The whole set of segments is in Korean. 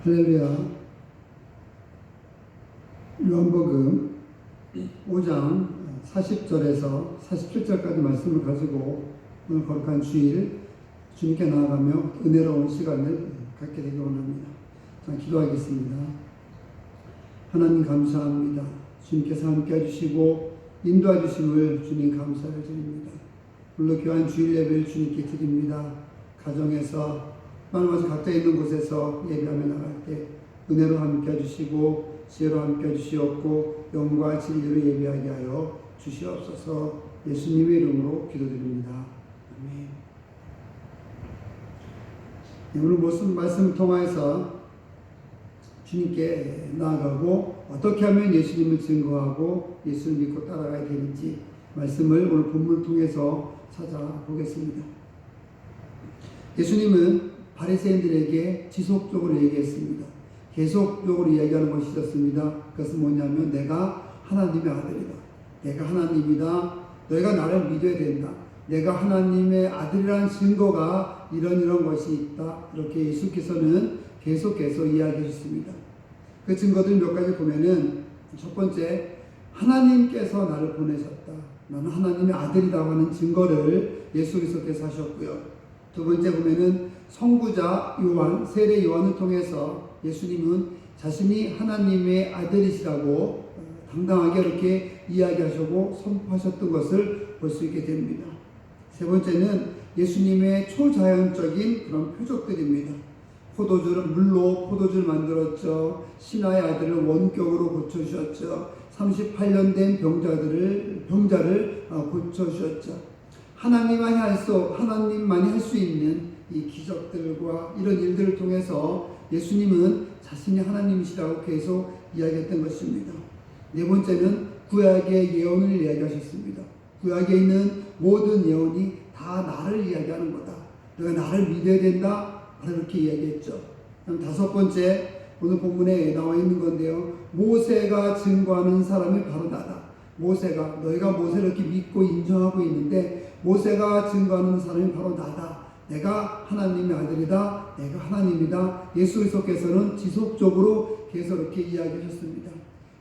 할렐루야. 요한복음 5장 40절에서 47절까지 말씀을 가지고 오늘 거룩한 주일 주님께 나아가며 은혜로운 시간을 갖게 되기 원합니다. 자, 기도하겠습니다. 하나님 감사합니다. 주님께서 함께 해주시고 인도해 주심을 주님 감사를 드립니다. 물론 교한 주일 예배를 주님께 드립니다. 가정에서 마음에서 각자 있는 곳에서 예배하며 나갈 때 은혜로 함께 해주시고 지혜로 함께 해주시옵고 영과 진리로 예배하게 하여 주시옵소서. 예수님의 이름으로 기도드립니다. 아멘. 오늘 말씀을 통하여서 주님께 나아가고 어떻게 하면 예수님을 증거하고 예수를 믿고 따라가야 되는지 말씀을 오늘 본문을 통해서 찾아보겠습니다. 예수님은 바리새인들에게 지속적으로 얘기했습니다. 계속적으로 이야기하는 것이 있었습니다. 그것은 뭐냐면 내가 하나님의 아들이다. 내가 하나님이다. 너희가 나를 믿어야 된다. 내가 하나님의 아들이라는 증거가 이런 것이 있다. 이렇게 예수께서는 계속해서 이야기해 주셨습니다. 그 증거들 몇 가지 보면은 첫 번째, 하나님께서 나를 보내셨다. 나는 하나님의 아들이라고 하는 증거를 예수께서 하셨고요. 두 번째 보면은 선구자 요한, 세례 요한을 통해서 예수님은 자신이 하나님의 아들이시라고 당당하게 이렇게 이야기하시고 선포하셨던 것을 볼 수 있게 됩니다. 세 번째는 예수님의 초자연적인 그런 표적들입니다. 물로 포도주를 만들었죠. 신하의 아들을 원격으로 고쳐주셨죠. 38년 된 병자를 고쳐주셨죠. 하나님만이 할 수 있는 이 기적들과 이런 일들을 통해서 예수님은 자신이 하나님이시라고 계속 이야기했던 것입니다. 네 번째는 구약의 예언을 이야기하셨습니다. 구약에 있는 모든 예언이 다 나를 이야기하는 거다. 내가 나를 믿어야 된다. 바로 이렇게 이야기했죠. 다섯 번째, 오늘 본문에 나와 있는 건데요. 모세가 증거하는 사람이 바로 나다. 너희가 모세를 이렇게 믿고 인정하고 있는데 모세가 증거하는 사람이 바로 나다. 내가 하나님의 아들이다. 내가 하나님이다. 예수 그리스도께서는 지속적으로 계속 이렇게 이야기하셨습니다.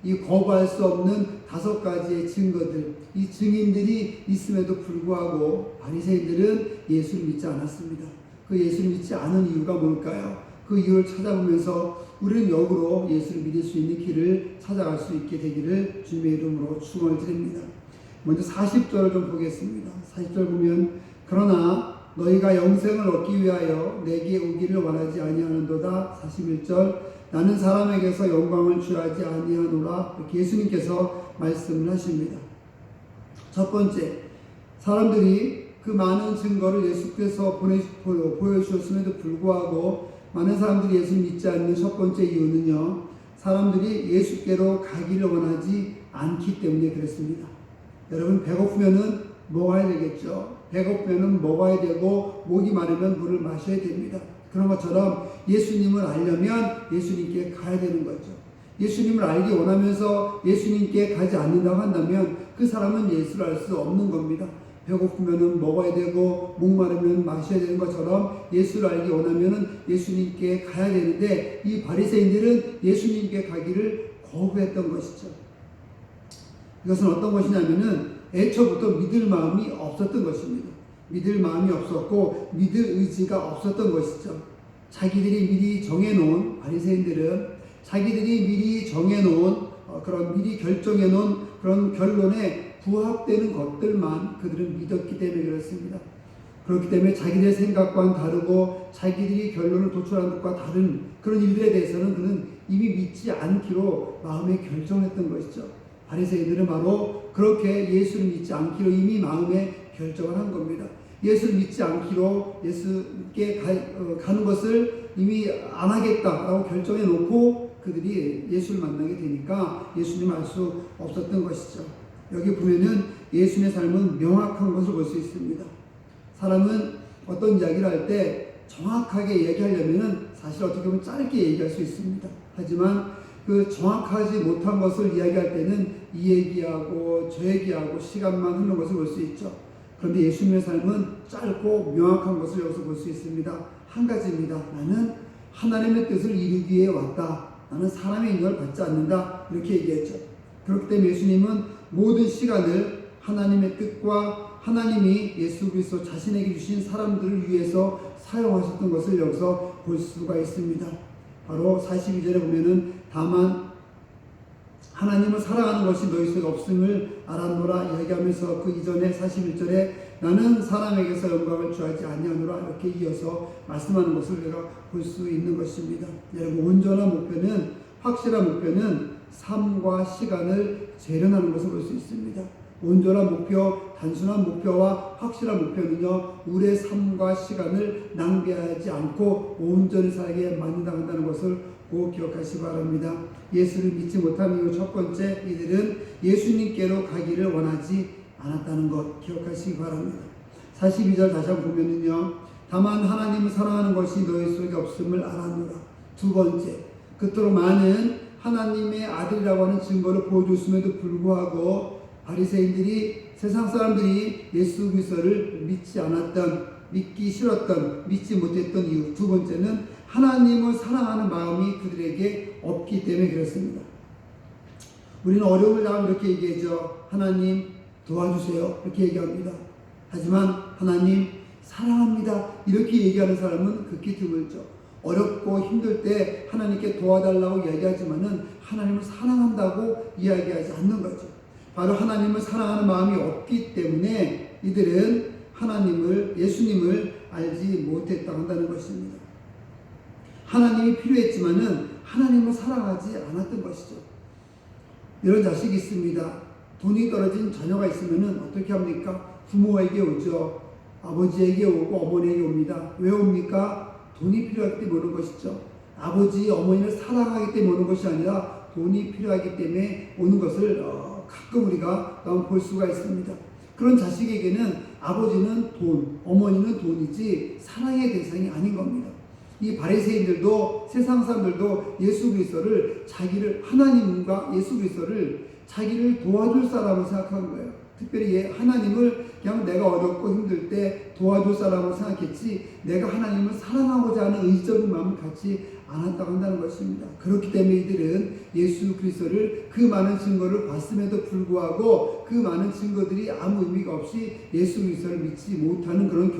이 거부할 수 없는 다섯 가지의 증거들, 이 증인들이 있음에도 불구하고 바리새인들은 예수를 믿지 않았습니다. 그 예수를 믿지 않은 이유가 뭘까요? 그 이유를 찾아보면서 우리는 역으로 예수를 믿을 수 있는 길을 찾아갈 수 있게 되기를 주님의 이름으로 축원을 드립니다. 먼저 40절을 좀 보겠습니다. 40절 보면 그러나 너희가 영생을 얻기 위하여 내게 오기를 원하지 아니하는도다. 41절 나는 사람에게서 영광을 취하지 아니하노라. 이렇게 예수님께서 말씀을 하십니다. 첫 번째, 사람들이 그 많은 증거를 예수께서 보여주셨음에도 불구하고 많은 사람들이 예수를 믿지 않는 첫 번째 이유는요, 사람들이 예수께로 가기를 원하지 않기 때문에 그렇습니다. 여러분, 배고프면은 먹어야 되겠죠. 배고프면은 먹어야 되고 목이 마르면 물을 마셔야 됩니다. 그런 것처럼 예수님을 알려면 예수님께 가야 되는 거죠. 예수님을 알기 원하면서 예수님께 가지 않는다고 한다면 그 사람은 예수를 알 수 없는 겁니다. 배고프면은 먹어야 되고 목마르면 마셔야 되는 것처럼 예수를 알기 원하면은 예수님께 가야 되는데 이 바리새인들은 예수님께 가기를 거부했던 것이죠. 이것은 어떤 것이냐면은 애초부터 믿을 마음이 없었던 것입니다. 믿을 마음이 없었고 믿을 의지가 없었던 것이죠. 자기들이 미리 정해놓은 바리새인들은 자기들이 미리 정해놓은 미리 결정해놓은 그런 결론에 부합되는 것들만 그들은 믿었기 때문에 그렇습니다. 그렇기 때문에 자기들의 생각과는 다르고 자기들이 결론을 도출한 것과 다른 그런 일들에 대해서는 그는 이미 믿지 않기로 마음에 결정했던 것이죠. 바리새인들은 바로 그렇게 예수를 믿지 않기로 이미 마음에 결정을 한 겁니다. 예수를 믿지 않기로 예수께 가는 것을 이미 안 하겠다라고 결정해 놓고 그들이 예수를 만나게 되니까 예수님을 알 수 없었던 것이죠. 여기 보면은 예수님의 삶은 명확한 것을 볼 수 있습니다. 사람은 어떤 이야기를 할 때 정확하게 얘기하려면은 사실 어떻게 보면 짧게 얘기할 수 있습니다. 하지만 그 정확하지 못한 것을 이야기할 때는 이 얘기하고 저 얘기하고 시간만 흐르는 것을 볼 수 있죠. 그런데 예수님의 삶은 짧고 명확한 것을 여기서 볼 수 있습니다. 한 가지입니다. 나는 하나님의 뜻을 이루기 위해 왔다. 나는 사람의 인정을 받지 않는다. 이렇게 얘기했죠. 그렇기 때문에 예수님은 모든 시간을 하나님의 뜻과 하나님이 예수 그리스도 자신에게 주신 사람들을 위해서 사용하셨던 것을 여기서 볼 수가 있습니다. 바로 42절에 보면은 다만 하나님을 사랑하는 것이 너희 속에 없음을 알았노라 이야기하면서 그 이전에 41절에 나는 사람에게서 영광을 취하지 아니하노라 이렇게 이어서 말씀하는 것을 우리가 볼 수 있는 것입니다. 여러분 온전한 목표는 확실한 목표는 삶과 시간을 재련하는 것을 볼 수 있습니다. 온전한 목표, 단순한 목표와 확실한 목표는요, 우리의 삶과 시간을 낭비하지 않고 온전히 살게 만든다는 것을 꼭 기억하시기 바랍니다. 예수를 믿지 못한 이유 첫 번째, 이들은 예수님께로 가기를 원하지 않았다는 것 기억하시기 바랍니다. 42절 다시 한번 보면은요, 다만 하나님을 사랑하는 것이 너희 속에 없음을 알았노라. 두 번째, 그토록 많은 하나님의 아들이라고 하는 증거를 보여줬음에도 불구하고 바리새인들이 세상 사람들이 예수 그리스도를 믿지 않았던, 믿기 싫었던, 믿지 못했던 이유. 두 번째는 하나님을 사랑하는 마음이 그들에게 없기 때문에 그렇습니다. 우리는 어려움을 당하면 이렇게 얘기하죠. 하나님 도와주세요. 이렇게 얘기합니다. 하지만 하나님 사랑합니다. 이렇게 얘기하는 사람은 극히 드물죠. 어렵고 힘들 때 하나님께 도와달라고 이야기하지만은 하나님을 사랑한다고 이야기하지 않는 거죠. 바로 하나님을 사랑하는 마음이 없기 때문에 이들은 하나님을, 예수님을 알지 못했다 한다는 것입니다. 하나님이 필요했지만은 하나님을 사랑하지 않았던 것이죠. 이런 자식이 있습니다. 돈이 떨어진 자녀가 있으면은 어떻게 합니까? 부모에게 오죠. 아버지에게 오고 어머니에게 옵니다. 왜 옵니까? 돈이 필요하기 때문에 오는 것이죠. 아버지, 어머니를 사랑하기 때문에 오는 것이 아니라 돈이 필요하기 때문에 오는 것을 가끔 우리가 볼 수가 있습니다. 그런 자식에게는 아버지는 돈, 어머니는 돈이지 사랑의 대상이 아닌 겁니다. 이 바리새인들도 세상 사람들도 예수 그리스도를 자기를, 하나님과 예수 그리스도를 자기를 도와줄 사람으로 생각한 거예요. 특별히 하나님을 그냥 내가 어렵고 힘들 때 도와줄 사람으로 생각했지 내가 하나님을 사랑하고자 하는 의적인 마음을 갖지 않았다고 한다는 것입니다. 그렇기 때문에 이들은 예수 그리스도를 그 많은 증거를 봤음에도 불구하고 그 많은 증거들이 아무 의미가 없이 예수 그리스도를 믿지 못하는 그런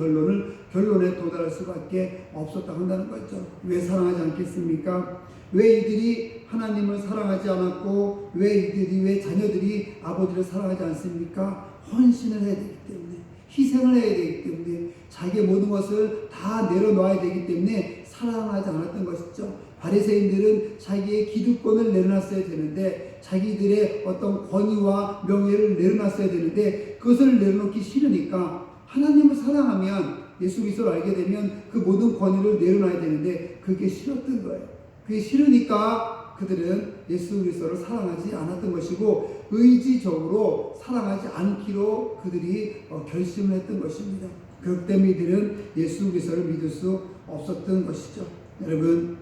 결론에 도달할 수밖에 없었다고 한다는 거죠. 왜 사랑하지 않겠습니까? 왜 이들이 하나님을 사랑하지 않았고 왜 자녀들이 아버지를 사랑하지 않습니까? 헌신을 해야 되기 때문에, 희생을 해야 되기 때문에, 자기의 모든 것을 다 내려놓아야 되기 때문에 사랑하지 않았던 것이죠. 바리새인들은 자기의 기득권을 내려놨어야 되는데, 자기들의 어떤 권위와 명예를 내려놨어야 되는데 그것을 내려놓기 싫으니까, 하나님을 사랑하면, 예수 그리스도를 알게 되면 그 모든 권위를 내려놔야 되는데 그게 싫었던 거예요. 그게 싫으니까 그들은 예수 그리스도를 사랑하지 않았던 것이고 의지적으로 사랑하지 않기로 그들이 결심을 했던 것입니다. 그렇기 때문에 이들은 예수 그리스도를 믿을 수 없었던 것이죠. 여러분,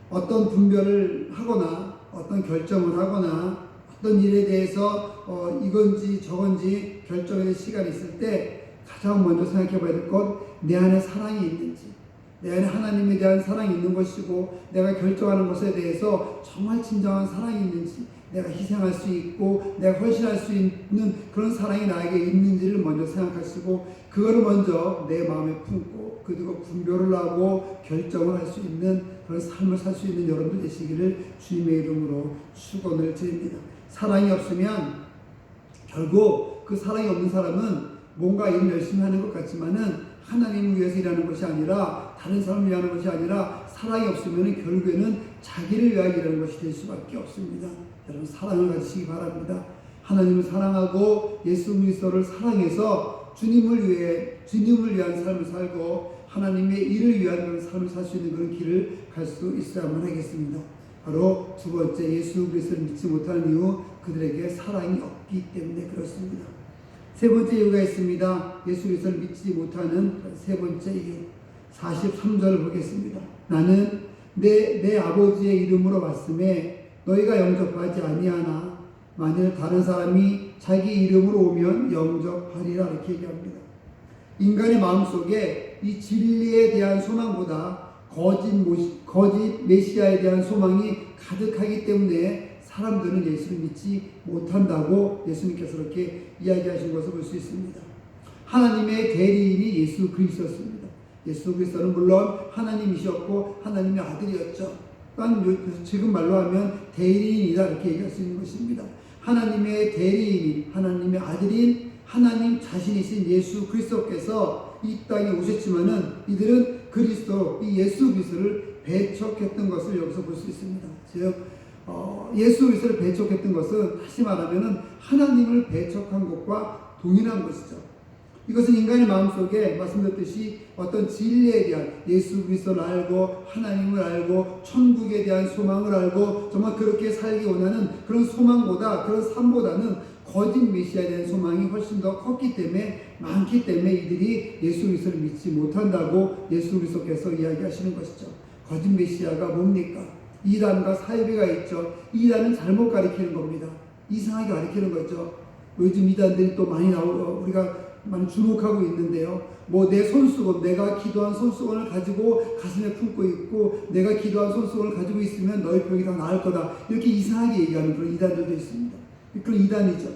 어떤 분별을 하거나 어떤 결정을 하거나 어떤 일에 대해서 이건지 저건지 결정에 대한 시간이 있을 때 가장 먼저 생각해 봐야 될 것, 내 안에 사랑이 있는지, 내 안에 하나님에 대한 사랑이 있는 것이고 내가 결정하는 것에 대해서 정말 진정한 사랑이 있는지, 내가 희생할 수 있고 내가 헌신할 수 있는 그런 사랑이 나에게 있는지를 먼저 생각하시고 그거를 먼저 내 마음에 품고 그리고 분별을 하고 결정을 할 수 있는 그런 삶을 살 수 있는 여러분들 되시기를 주님의 이름으로 축원을 드립니다. 사랑이 없으면 결국 그 사랑이 없는 사람은 뭔가 일 열심히 하는 것 같지만은 하나님을 위해서 일하는 것이 아니라 다른 사람을 위하는 것이 아니라 사랑이 없으면 결국에는 자기를 위하여 일하는 것이 될 수밖에 없습니다. 여러분 사랑을 가지시기 바랍니다. 하나님을 사랑하고 예수 그리스도를 사랑해서 주님을 위한 삶을 살고 하나님의 일을 위한 그런 삶을 살 수 있는 그런 길을 갈 수 있어야만 하겠습니다. 바로 두 번째, 예수 그리스도를 믿지 못하는 이유, 그들에게 사랑이 없기 때문에 그렇습니다. 세 번째 이유가 있습니다. 예수 그리스도를 믿지 못하는 세 번째 이유, 43절을 보겠습니다. 나는 내 아버지의 이름으로 왔음에 너희가 영접하지 아니하나 만일 다른 사람이 자기 이름으로 오면 영접하리라 이렇게 얘기합니다. 인간의 마음속에 이 진리에 대한 소망보다 거짓 메시아에 대한 소망이 가득하기 때문에 사람들은 예수를 믿지 못한다고 예수님께서 그렇게 이야기하신 것을 볼 수 있습니다. 하나님의 대리인이 예수 그리스도였습니다. 예수 그리스도는 물론 하나님이셨고 하나님의 아들이었죠. 지금 말로 하면 대리인이다 이렇게 얘기할 수 있는 것입니다. 하나님의 대리인인, 하나님의 아들인 하나님 자신이신 예수 그리스도께서 이 땅에 오셨지만은 이들은 그리스도, 이 예수 그리스도를 배척했던 것을 여기서 볼 수 있습니다. 즉 예수 그리스도를 배척했던 것은 다시 말하면은 하나님을 배척한 것과 동일한 것이죠. 이것은 인간의 마음속에 말씀드렸듯이 어떤 진리에 대한 예수 그리스도를 알고 하나님을 알고 천국에 대한 소망을 알고 정말 그렇게 살기 원하는 그런 소망보다 그런 삶보다는 거짓 메시아에 대한 소망이 훨씬 더 컸기 때문에 많기 때문에 이들이 예수 그리스도를 믿지 못한다고 예수 그리스도께서 이야기하시는 것이죠. 거짓 메시아가 뭡니까? 이단과 사이비가 있죠. 이단은 잘못 가리키는 겁니다. 이상하게 가리키는 거죠. 요즘 이단들이 또 많이 우리가 많이 주목하고 있는데요. 뭐 내 손수건, 내가 기도한 손수건을 가지고 가슴에 품고 있고 내가 기도한 손수건을 가지고 있으면 너희 병이 다 나을 거다. 이렇게 이상하게 얘기하는 그런 이단들도 있습니다. 그런 이단이죠.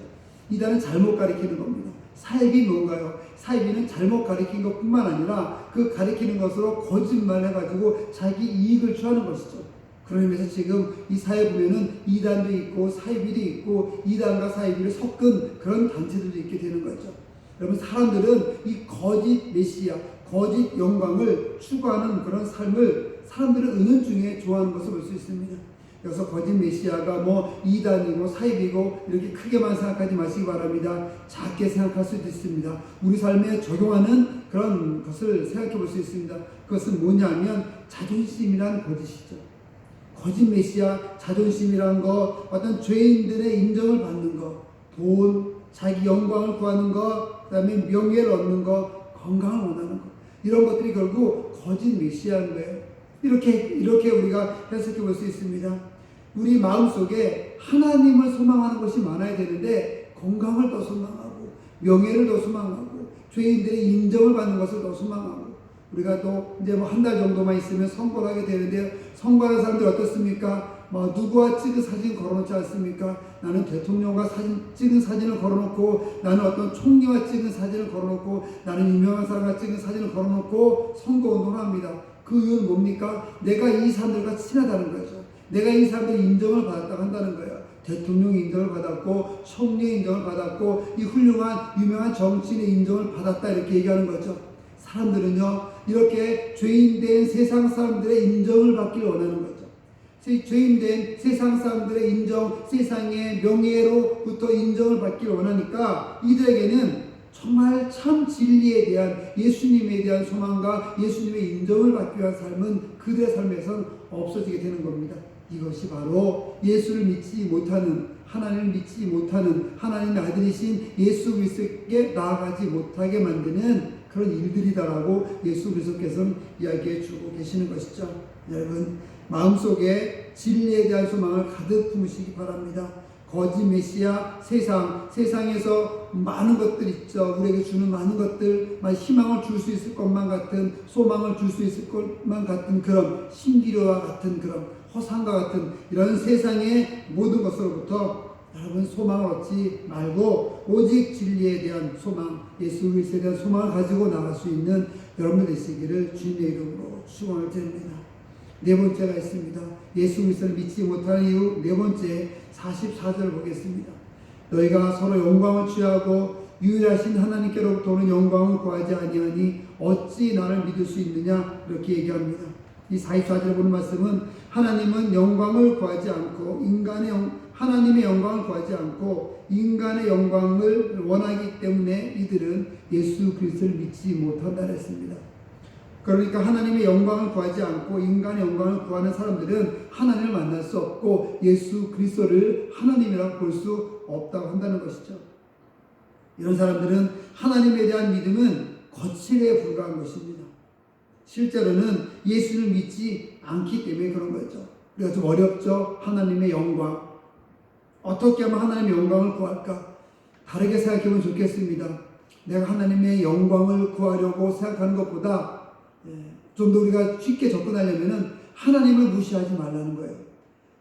이단은 잘못 가리키는 겁니다. 사입이 뭔가요? 사입이는 잘못 가리킨 것뿐만 아니라 그 가리키는 것으로 거짓말해가지고 자기 이익을 취하는 것이죠. 그런 의미에서 지금 이 사회 보면은 이단도 있고 사이비도 있고 이단과 사이비를 섞은 그런 단체들도 있게 되는 거죠. 여러분 사람들은 이 거짓 메시아, 거짓 영광을 추구하는 그런 삶을 사람들은 은연중에 좋아하는 것을 볼 수 있습니다. 그래서 거짓 메시아가 뭐 이단이고 사입이고 이렇게 크게만 생각하지 마시기 바랍니다. 작게 생각할 수도 있습니다. 우리 삶에 적용하는 그런 것을 생각해 볼 수 있습니다. 그것은 뭐냐면 자존심이란 거짓이죠. 거짓 메시아, 자존심이란 것, 어떤 죄인들의 인정을 받는 것, 돈, 자기 영광을 구하는 것, 그 다음에 명예를 얻는 것, 건강을 원하는 것, 이런 것들이 결국 거짓 메시아인 거예요. 이렇게 우리가 해석해 볼 수 있습니다. 우리 마음속에 하나님을 소망하는 것이 많아야 되는데 건강을 더 소망하고 명예를 더 소망하고 죄인들의 인정을 받는 것을 더 소망하고 우리가 또 이제 뭐 한 달 정도만 있으면 선거를 하게 되는데요. 선거하는 사람들이 어떻습니까? 뭐 누구와 찍은 사진 걸어놓지 않습니까? 나는 대통령과 찍은 사진을 걸어놓고 나는 어떤 총리와 찍은 사진을 걸어놓고 나는 유명한 사람과 찍은 사진을 걸어놓고 선거운동을 합니다. 그 이유는 뭡니까? 내가 이 사람들과 친하다는 거죠. 내가 이 사람들의 인정을 받았다고 한다는 거예요. 대통령의 인정을 받았고 총리의 인정을 받았고 이 훌륭한 유명한 정치인의 인정을 받았다 이렇게 얘기하는 거죠. 사람들은요 이렇게 죄인된 세상 사람들의 인정을 받기를 원하는 거죠. 죄인된 세상 사람들의 인정, 세상의 명예로부터 인정을 받기를 원하니까 이들에게는 정말 참 진리에 대한 예수님에 대한 소망과 예수님의 인정을 받기 위한 삶은 그들의 삶에선 없어지게 되는 겁니다. 이것이 바로 예수를 믿지 못하는, 하나님을 믿지 못하는 하나님의 아들이신 예수 그리스도께 나아가지 못하게 만드는 그런 일들이다라고 예수 그리스도께서는 이야기해 주고 계시는 것이죠. 여러분 마음속에 진리에 대한 소망을 가득 품으시기 바랍니다. 거짓 메시아, 세상에서 많은 것들 있죠. 우리에게 주는 많은 것들, 희망을 줄 수 있을 것만 같은, 소망을 줄 수 있을 것만 같은 그런 신기루와 같은 그런 허상과 같은 이런 세상의 모든 것으로부터 여러분 소망을 얻지 말고 오직 진리에 대한 소망, 예수 그리스도에 대한 소망을 가지고 나갈 수 있는 여러분들 되시기를 주님의 이름으로 축원을 드립니다. 네 번째가 있습니다. 예수 그리스도를 믿지 못하는 이유 네 번째 44절을 보겠습니다. 너희가 서로 영광을 취하고 유일하신 하나님께로부터 오는 영광을 구하지 아니하니 어찌 나를 믿을 수 있느냐 이렇게 얘기합니다. 이 44절에 보는 말씀은 하나님은 영광을 구하지 않고 하나님의 영광을 구하지 않고 인간의 영광을 원하기 때문에 이들은 예수 그리스도를 믿지 못한다 했습니다. 그러니까 하나님의 영광을 구하지 않고 인간의 영광을 구하는 사람들은 하나님을 만날 수 없고 예수 그리스도를 하나님이라고 볼 수 없다고 한다는 것이죠. 이런 사람들은 하나님에 대한 믿음은 거칠에 불과한 것입니다. 실제로는 예수를 믿지 않기 때문에 그런 거죠. 우리가 좀 어렵죠. 하나님의 영광. 어떻게 하면 하나님의 영광을 구할까? 다르게 생각해보면 좋겠습니다. 내가 하나님의 영광을 구하려고 생각하는 것보다 좀 더 우리가 쉽게 접근하려면은 하나님을 무시하지 말라는 거예요.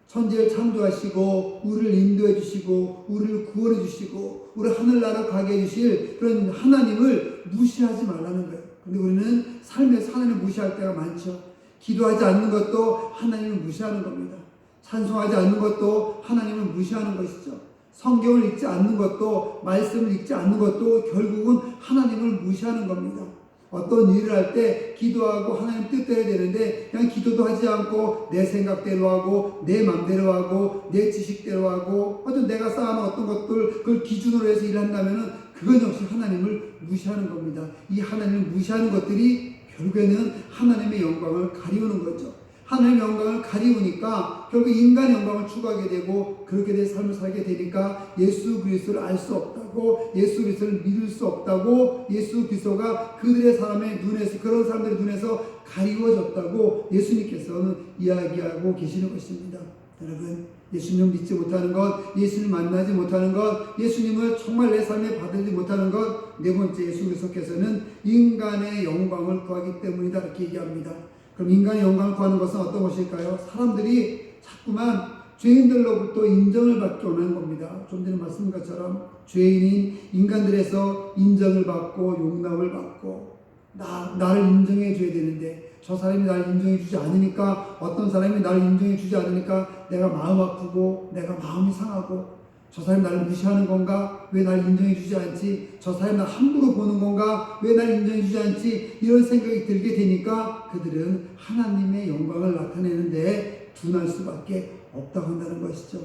천지를 창조하시고 우리를 인도해 주시고 우리를 구원해 주시고 우리 하늘나라 가게 해 주실 그런 하나님을 무시하지 말라는 거예요. 근데 우리는 삶에서 하나님을 무시할 때가 많죠. 기도하지 않는 것도 하나님을 무시하는 겁니다. 찬송하지 않는 것도 하나님을 무시하는 것이죠. 성경을 읽지 않는 것도, 말씀을 읽지 않는 것도 결국은 하나님을 무시하는 겁니다. 어떤 일을 할 때 기도하고 하나님 뜻대로 해야 되는데 그냥 기도도 하지 않고 내 생각대로 하고 내 맘대로 하고 내 지식대로 하고 어떤 내가 쌓아놓은 어떤 것들 그걸 기준으로 해서 일을 한다면은 그건 역시 하나님을 무시하는 겁니다. 이 하나님을 무시하는 것들이 결국에는 하나님의 영광을 가리우는 거죠. 하나님의 영광을 가리우니까 결국 인간의 영광을 추구하게 되고 그렇게 된 삶을 살게 되니까 예수 그리스도를 알 수 없다고, 예수 그리스도를 믿을 수 없다고, 예수 그리스도가 그들의 사람의 눈에서, 그런 사람들의 눈에서 가리워졌다고 예수님께서는 이야기하고 계시는 것입니다. 여러분, 예수님을 믿지 못하는 것, 예수님을 만나지 못하는 것, 예수님을 정말 내 삶에 받지 못하는 것, 네 번째 예수 그리스도께서는 인간의 영광을 구하기 때문이다 이렇게 얘기합니다. 그럼 인간의 영광을 구하는 것은 어떤 것일까요? 사람들이 자꾸만 죄인들로부터 인정을 받기 원하는 겁니다. 좀 전에 말씀한 것처럼 죄인인 인간들에서 인정을 받고 용납을 받고 나를 인정해 줘야 되는데 저 사람이 나를 인정해 주지 않으니까, 어떤 사람이 나를 인정해 주지 않으니까 내가 마음 아프고 내가 마음이 상하고, 저 사람이 나를 무시하는 건가? 왜 나를 인정해 주지 않지? 저 사람이 나를 함부로 보는 건가? 왜 나를 인정해 주지 않지? 이런 생각이 들게 되니까 그들은 하나님의 영광을 나타내는데 둔할 수밖에 없다고 한다는 것이죠.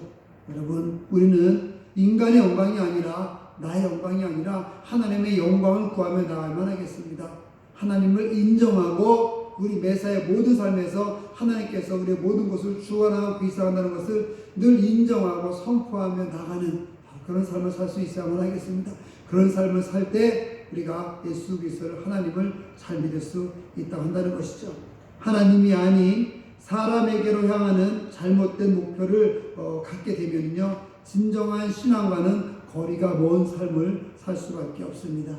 여러분, 우리는 인간의 영광이 아니라, 나의 영광이 아니라 하나님의 영광을 구하며 나아야만 하겠습니다. 하나님을 인정하고 우리 매사의 모든 삶에서 하나님께서 우리의 모든 것을 주관하고 비상한다는 것을 늘 인정하고 선포하며 나가는 그런 삶을 살 수 있어야만 하겠습니다. 그런 삶을 살 때 우리가 예수 그리스도를, 하나님을 잘 믿을 수 있다고 한다는 것이죠. 하나님이 아닌 사람에게로 향하는 잘못된 목표를 갖게 되면요, 진정한 신앙과는 거리가 먼 삶을 살 수밖에 없습니다.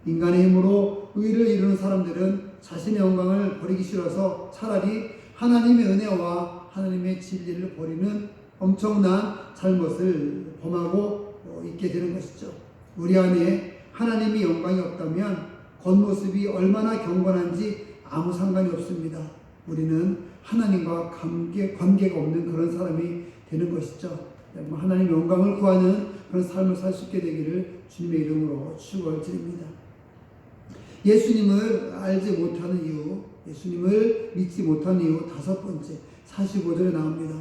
인간의 힘으로 의를 이루는 사람들은 자신의 영광을 버리기 싫어서 차라리 하나님의 은혜와 하나님의 진리를 버리는 엄청난 잘못을 범하고 있게 되는 것이죠. 우리 안에 하나님의 영광이 없다면 겉모습이 얼마나 경건한지 아무 상관이 없습니다. 우리는 하나님과 관계가 없는 그런 사람이 되는 것이죠. 하나님의 영광을 구하는 그런 삶을 살 수 있게 되기를 주님의 이름으로 축원을 드립니다. 예수님을 알지 못하는 이유, 예수님을 믿지 못하는 이유 다섯 번째, 45절에 나옵니다.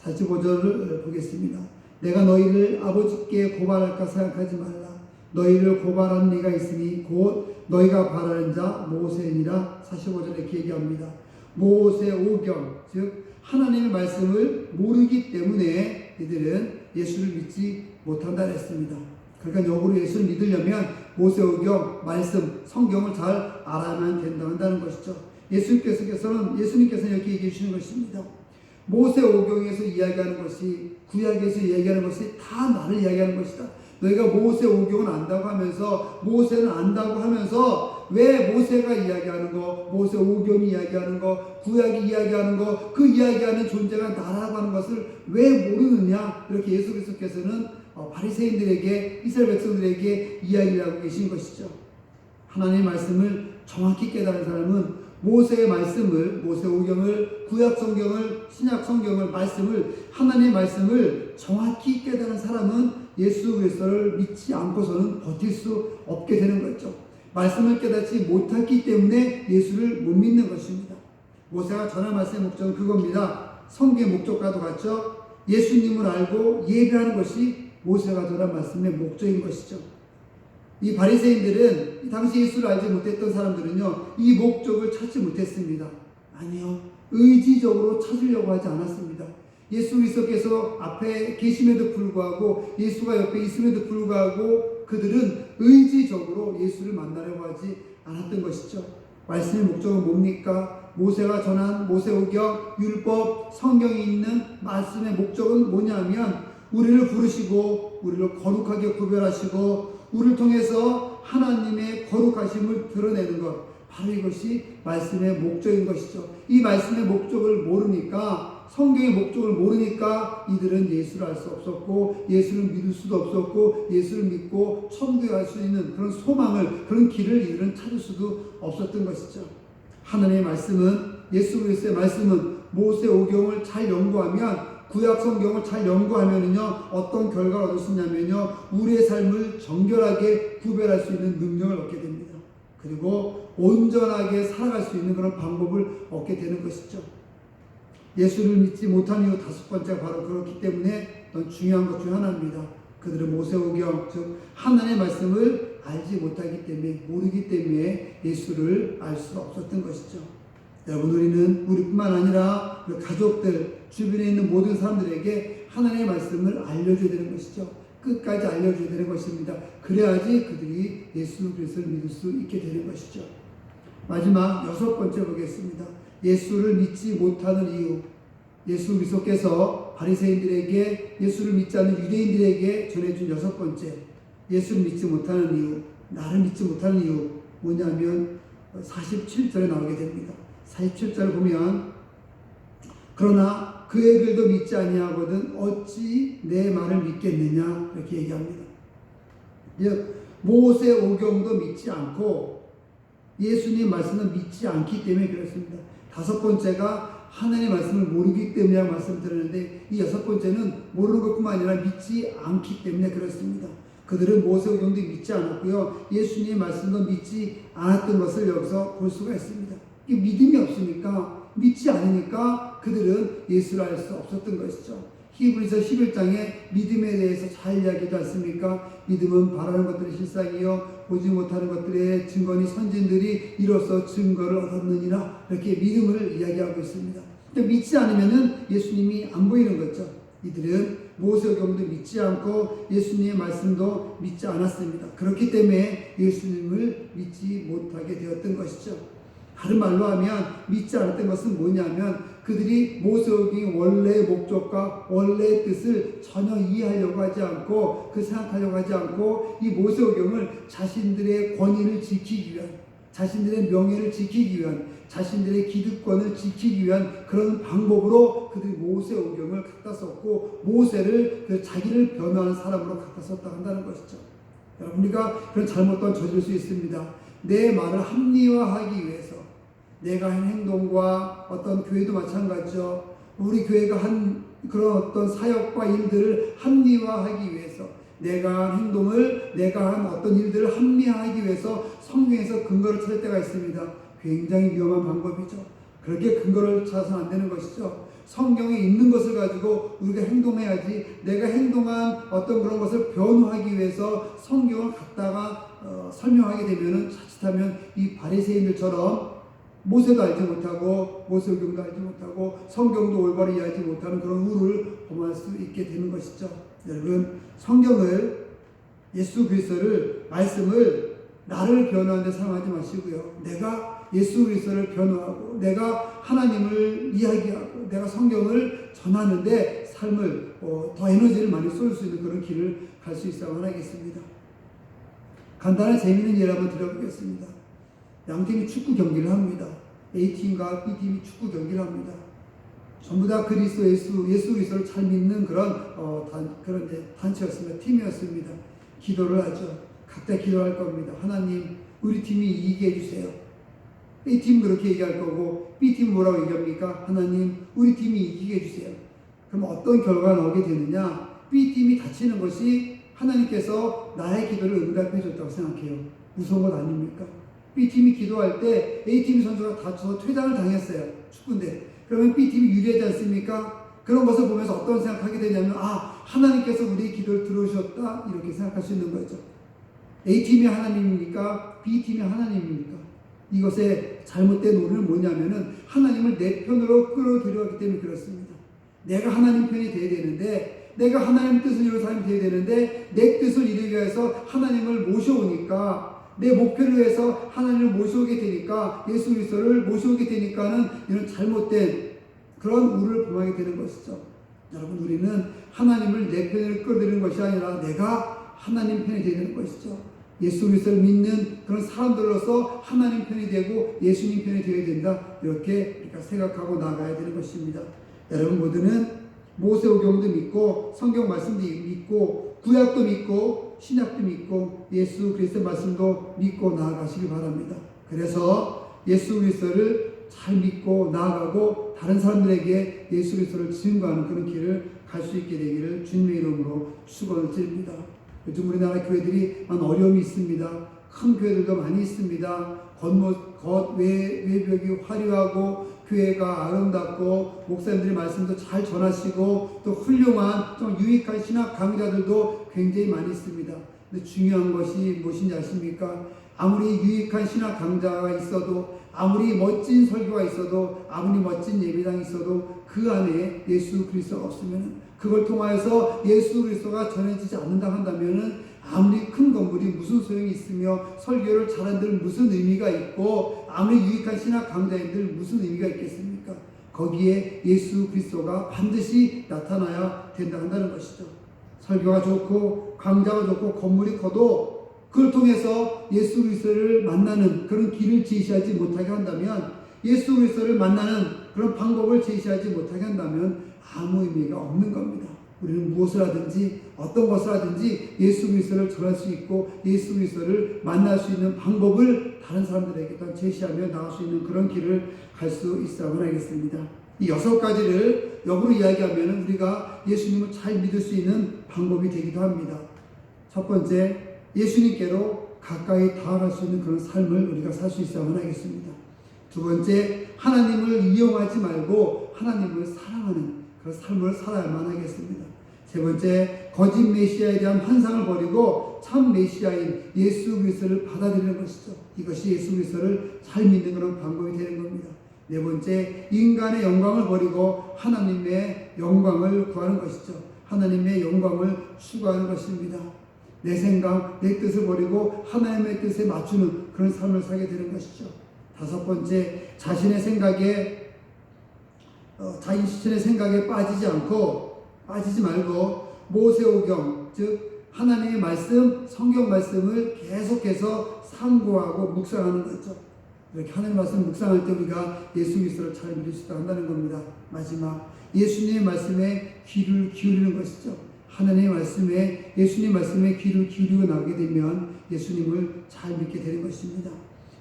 45절을 보겠습니다. 내가 너희를 아버지께 고발할까 생각하지 말라. 너희를 고발하는 네가 있으니 곧 너희가 바라는 자 모세니라. 45절에 이렇게 얘기합니다. 모세 오경, 즉 하나님의 말씀을 모르기 때문에 이들은 예수를 믿지 못한다 했습니다. 그러니까 역으로 예수를 믿으려면 모세오경, 말씀, 성경을 잘 알아야만 된다는 것이죠. 예수님께서는 이렇게 얘기해 주시는 것입니다. 모세오경에서 이야기하는 것이, 구약에서 이야기하는 것이 다 나를 이야기하는 것이다. 너희가 모세오경은 안다고 하면서, 모세는 안다고 하면서 왜 모세가 이야기하는 거, 모세오경이 이야기하는 거, 구약이 이야기하는 거, 그 이야기하는 존재가 나라고 하는 것을 왜 모르느냐, 이렇게 예수 그리스도께서는 바리새인들에게, 이스라엘 백성들에게 이야기를 하고 계신 것이죠. 하나님의 말씀을 정확히 깨달은 사람은 모세의 말씀을, 모세오경을, 구약 성경을, 신약 성경을, 말씀을, 하나님의 말씀을 정확히 깨달은 사람은 예수 그리스도를 믿지 않고서는 버틸 수 없게 되는 거죠. 말씀을 깨닫지 못했기 때문에 예수를 못 믿는 것입니다. 모세가 전한 말씀의 목적은 그겁니다. 성경의 목적과도 같죠. 예수님을 알고 예배하는 것이 모세가 전한 말씀의 목적인 것이죠. 이 바리새인들은 당시 예수를 알지 못했던 사람들은요, 이 목적을 찾지 못했습니다. 아니요, 의지적으로 찾으려고 하지 않았습니다. 예수 그리스도께서 앞에 계심에도 불구하고, 예수가 옆에 있음에도 불구하고 그들은 의지적으로 예수를 만나려고 하지 않았던 것이죠. 말씀의 목적은 뭡니까? 모세가 전한 모세오경, 율법, 성경이 있는 말씀의 목적은 뭐냐면 우리를 부르시고 우리를 거룩하게 구별하시고 우리를 통해서 하나님의 거룩하심을 드러내는 것, 바로 이것이 말씀의 목적인 것이죠. 이 말씀의 목적을 모르니까, 성경의 목적을 모르니까 이들은 예수를 알 수 없었고, 예수를 믿을 수도 없었고, 예수를 믿고 천국에 갈 수 있는 그런 소망을, 그런 길을 이들은 찾을 수도 없었던 것이죠. 하나님의 말씀은, 예수 그리스도의 말씀은 모세 오경을 잘 연구하면, 구약 성경을 잘 연구하면은요, 어떤 결과를 얻을 수 있냐면요, 우리의 삶을 정결하게 구별할 수 있는 능력을 얻게 됩니다. 그리고 온전하게 살아갈 수 있는 그런 방법을 얻게 되는 것이죠. 예수를 믿지 못한 이유 다섯 번째가 바로 그렇기 때문에 더 중요한 것 중 하나입니다. 그들은 모세오경, 즉 하나님의 말씀을 알지 못하기 때문에, 모르기 때문에 예수를 알 수 없었던 것이죠. 여러분, 우리는 우리뿐만 아니라 우리 가족들, 주변에 있는 모든 사람들에게 하나님의 말씀을 알려줘야 되는 것이죠. 끝까지 알려줘야 되는 것입니다. 그래야지 그들이 예수 그리스도를 믿을 수 있게 되는 것이죠. 마지막 여섯 번째 보겠습니다. 예수를 믿지 못하는 이유. 예수 그리스도께서 바리새인들에게, 예수를 믿지 않는 유대인들에게 전해준 여섯 번째, 예수를 믿지 못하는 이유, 나를 믿지 못하는 이유 뭐냐면 47절에 나오게 됩니다. 47절을 보면, 그러나 그의 글도 믿지 아니하거든 어찌 내 말을 믿겠느냐, 이렇게 얘기합니다. 모세 오경도 믿지 않고 예수님 말씀은 믿지 않기 때문에 그렇습니다. 다섯 번째가 하나님의 말씀을 모르기 때문이라고 말씀드렸는데, 이 여섯 번째는 모르는 것뿐만 아니라 믿지 않기 때문에 그렇습니다. 그들은 모세오경도 믿지 않았고요, 예수님의 말씀도 믿지 않았던 것을 여기서 볼 수가 있습니다. 이 믿음이 없으니까, 믿지 않으니까 그들은 예수를 알 수 없었던 것이죠. 히브리서 11장에 믿음에 대해서 잘 이야기하지 않습니까? 믿음은 바라는 것들의 실상이요 보지 못하는 것들의 증거니 선진들이 이로써 증거를 얻었느니라, 이렇게 믿음을 이야기하고 있습니다. 근데 믿지 않으면은 예수님이 안 보이는 거죠. 이들은 모세오경도 믿지 않고 예수님의 말씀도 믿지 않았습니다. 그렇기 때문에 예수님을 믿지 못하게 되었던 것이죠. 다른 말로 하면 믿지 않았던 것은 뭐냐면, 그들이 모세오경의 원래의 목적과 원래의 뜻을 전혀 이해하려고 하지 않고, 그 생각하려고 하지 않고, 이 모세오경을 자신들의 권위를 지키기 위한, 자신들의 명예를 지키기 위한, 자신들의 기득권을 지키기 위한 그런 방법으로 그들이 모세오경을 갖다 썼고, 모세를 자기를 변호하는 사람으로 갖다 썼다 한다는 것이죠. 여러분, 우리가 그런 잘못 또한 저질 수 있습니다. 내 말을 합리화하기 위해서, 내가 한 행동과 어떤 교회도 마찬가지죠. 우리 교회가 한 그런 어떤 사역과 일들을 합리화하기 위해서, 내가 한 행동을, 내가 한 어떤 일들을 합리화하기 위해서 성경에서 근거를 찾을 때가 있습니다. 굉장히 위험한 방법이죠. 그렇게 근거를 찾아서는 안 되는 것이죠. 성경에 있는 것을 가지고 우리가 행동해야지, 내가 행동한 어떤 그런 것을 변호하기 위해서 성경을 갖다가 설명하게 되면은, 자칫하면 이 바리새인들처럼 모세도 알지 못하고 모세오경도 알지 못하고 성경도 올바로 이해하지 못하는 그런 우를 범할 수 있게 되는 것이죠. 여러분, 성경을, 예수 그리스도를, 말씀을 나를 변호하는 데 사용하지 마시고요, 내가 예수 그리스도를 변호하고, 내가 하나님을 이야기하고, 내가 성경을 전하는데 삶을 더 에너지를 많이 쏠 수 있는 그런 길을 갈 수 있어야 하겠습니다. 간단한 재미있는 예를 한번 드려보겠습니다. 양팀이 축구 경기를 합니다. A팀과 B팀이 축구 경기를 합니다. 전부 다 그리스도 예수 그리스도를 잘 믿는 그런 단체였습니다. 팀이었습니다. 기도를 하죠. 각자 기도할 겁니다. 하나님, 우리 팀이 이기게 해주세요. A팀 그렇게 얘기할 거고, B팀 뭐라고 얘기합니까? 하나님, 우리 팀이 이기게 해주세요. 그럼 어떤 결과가 나오게 되느냐? B팀이 다치는 것이 하나님께서 나의 기도를 응답해 줬다고 생각해요. 무서운 것 아닙니까? B팀이 기도할 때 A팀 선수가 다쳐서 퇴장을 당했어요. 축구인데. 그러면 B팀이 유리하지 않습니까? 그런 것을 보면서 어떤 생각하게 되냐면, 하나님께서 우리의 기도를 들어주셨다, 이렇게 생각할 수 있는 거죠. A팀이 하나님입니까? B팀이 하나님입니까? 이것의 잘못된 오류는 뭐냐면은, 하나님을 내 편으로 끌어들여왔기 때문에 그렇습니다. 내가 하나님 편이 되어야 되는데, 내가 하나님 뜻을 이루는 사람이 되어야 되는데, 내 뜻을 이루기 위해서 하나님을 모셔오니까, 내 목표를 위해서 하나님을 모셔오게 되니까, 예수 그리스도를 모셔오게 되니까는 이런 잘못된 그런 우를 범하게 되는 것이죠. 여러분, 우리는 하나님을 내 편으로 끌어들이는 것이 아니라 내가 하나님 편이 되는 것이죠. 예수 그리스도를 믿는 그런 사람들로서 하나님 편이 되고 예수님 편이 되어야 된다. 이렇게 우리가 생각하고 나가야 되는 것입니다. 여러분 모두는 모세오경도 믿고 성경 말씀도 믿고 구약도 믿고 신약도 믿고 예수 그리스도 말씀도 믿고 나아가시기 바랍니다. 그래서 예수 그리스도를 잘 믿고 나아가고 다른 사람들에게 예수 그리스도를 증거하는 그런 길을 갈 수 있게 되기를 주님의 이름으로 축원을 드립니다. 요즘 우리나라 교회들이 많은 어려움이 있습니다. 큰 교회들도 많이 있습니다. 외벽이 화려하고 교회가 아름답고 목사님들의 말씀도 잘 전하시고 또 훌륭한 좀 유익한 신학 강좌들도 굉장히 많이 있습니다. 근데 중요한 것이 무엇인지 아십니까? 아무리 유익한 신학 강좌가 있어도 아무리 멋진 설교가 있어도 아무리 멋진 예배당이 있어도 그 안에 예수 그리스도가 없으면 그걸 통하여서 예수 그리스도가 전해지지 않는다 한다면 아무리 큰 건물이 무슨 소용이 있으며 설교를 잘한들 무슨 의미가 있고 아무리 유익한 신학 강좌인들 무슨 의미가 있겠습니까? 거기에 예수 그리스도가 반드시 나타나야 된다 한다는 것이죠. 설교가 좋고 강좌가 좋고 건물이 커도 그걸 통해서 예수 그리스도를 만나는 그런 길을 제시하지 못하게 한다면 예수 그리스도를 만나는 그런 방법을 제시하지 못하게 한다면 아무 의미가 없는 겁니다. 우리는 무엇을 하든지 어떤 것을 하든지 예수 그리스도를 전할 수 있고 예수 그리스도를 만날 수 있는 방법을 다른 사람들에게 또 제시하며 나갈 수 있는 그런 길을 갈 수 있어야만 하겠습니다. 이 6가지를 역으로 이야기하면 우리가 예수님을 잘 믿을 수 있는 방법이 되기도 합니다. 첫 번째, 예수님께로 가까이 다가갈 수 있는 그런 삶을 우리가 살 수 있어야만 하겠습니다. 두 번째, 하나님을 이용하지 말고 하나님을 사랑하는 그런 삶을 살아야만 하겠습니다. 세 번째, 거짓 메시아에 대한 환상을 버리고 참 메시아인 예수 그리스도를 받아들이는 것이죠. 이것이 예수 그리스도를 잘 믿는 그런 방법이 되는 겁니다. 네 번째, 인간의 영광을 버리고 하나님의 영광을 구하는 것이죠. 하나님의 영광을 추구하는 것입니다. 내 생각, 내 뜻을 버리고 하나님의 뜻에 맞추는 그런 삶을 살게 되는 것이죠. 다섯 번째, 자신의 생각에 빠지지 말고 모세오경, 즉 하나님의 말씀, 성경 말씀을 계속해서 상고하고 묵상하는 거죠. 이렇게 하나님의 말씀 묵상할 때 우리가 예수 그리스도를 잘 믿을 수 있다 한다는 겁니다. 마지막, 예수님의 말씀에 귀를 기울이는 것이죠. 하나님의 말씀에, 예수님 말씀에 귀를 기울이고 나오게 되면 예수님을 잘 믿게 되는 것입니다.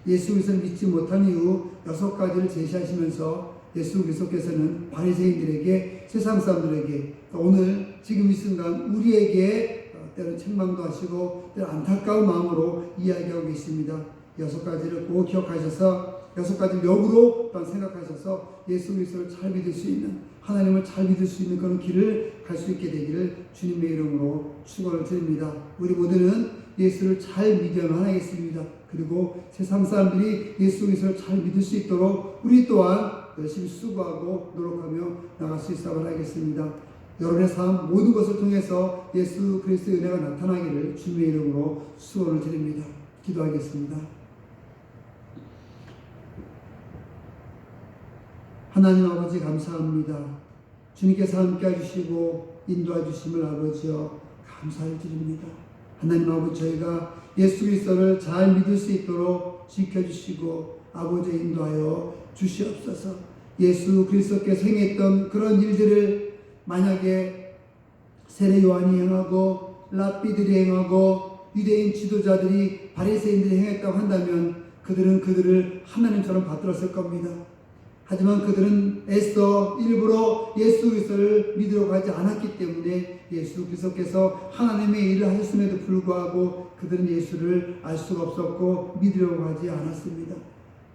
예수 그리스도를 믿지 못한 이유 6가지를 제시하시면서 예수 그리스도께서는 바리새인들에게, 세상 사람들에게, 오늘 지금 이 순간 우리에게 때로 책망도 하시고 때로 안타까운 마음으로 이야기하고 계십니다. 6가지를 꼭 기억하셔서 6가지를 역으로 또한 생각하셔서 예수 그리스도를 잘 믿을 수 있는, 하나님을 잘 믿을 수 있는 그런 길을 갈 수 있게 되기를 주님의 이름으로 축원을 드립니다. 우리 모두는 예수를 잘 믿어야만 하겠습니다. 그리고 세상 사람들이 예수 그리스도를 잘 믿을 수 있도록 우리 또한 열심히 수고하고 노력하며 나갈 수 있어야 하겠습니다. 여러분의 삶 모든 것을 통해서 예수 그리스도의 은혜가 나타나기를 주님의 이름으로 축원을 드립니다. 기도하겠습니다. 하나님 아버지 감사합니다. 주님께서 함께 해주시고 인도해 주심을 아버지여 감사를 드립니다. 하나님 아버지, 저희가 예수 그리스도를 잘 믿을 수 있도록 지켜주시고 아버지 인도하여 주시옵소서. 예수 그리스도께서 행했던 그런 일들을 만약에 세례 요한이 행하고 랍비들이 행하고 유대인 지도자들이 바리새인들이 행했다고 한다면 그들을 하나님처럼 받들었을 겁니다. 하지만 그들은 애써 일부러 예수 그리스도를 믿으려고 하지 않았기 때문에 예수 그리스도께서 하나님의 일을 하셨음에도 불구하고 그들은 예수를 알 수가 없었고 믿으려고 하지 않았습니다.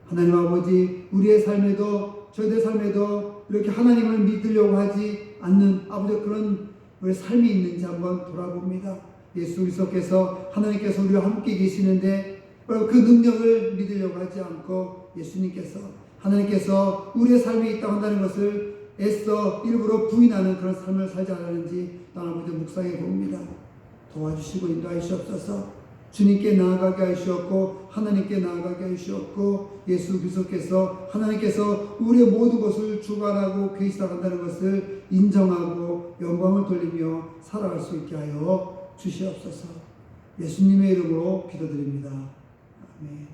하나님 아버지, 우리의 삶에도 저희들 삶에도 이렇게 하나님을 믿으려고 하지 않는 아버지 그런 우리 삶이 있는지 한번 돌아봅니다. 예수 그리스도께서 하나님께서 우리와 함께 계시는데 그 능력을 믿으려고 하지 않고 하나님께서 우리의 삶에 있다고 한다는 것을 애써 일부러 부인하는 그런 삶을 살지 않았는지 아버지 묵상해 봅니다. 도와주시고 인도하시옵소서. 주님께 나아가게 하시옵고 하나님께 나아가게 하시옵고 예수 그리스도께서 하나님께서 우리의 모든 것을 주관하고 계시다간다는 것을 인정하고 영광을 돌리며 살아갈 수 있게 하여 주시옵소서. 예수님의 이름으로 기도드립니다. 아멘.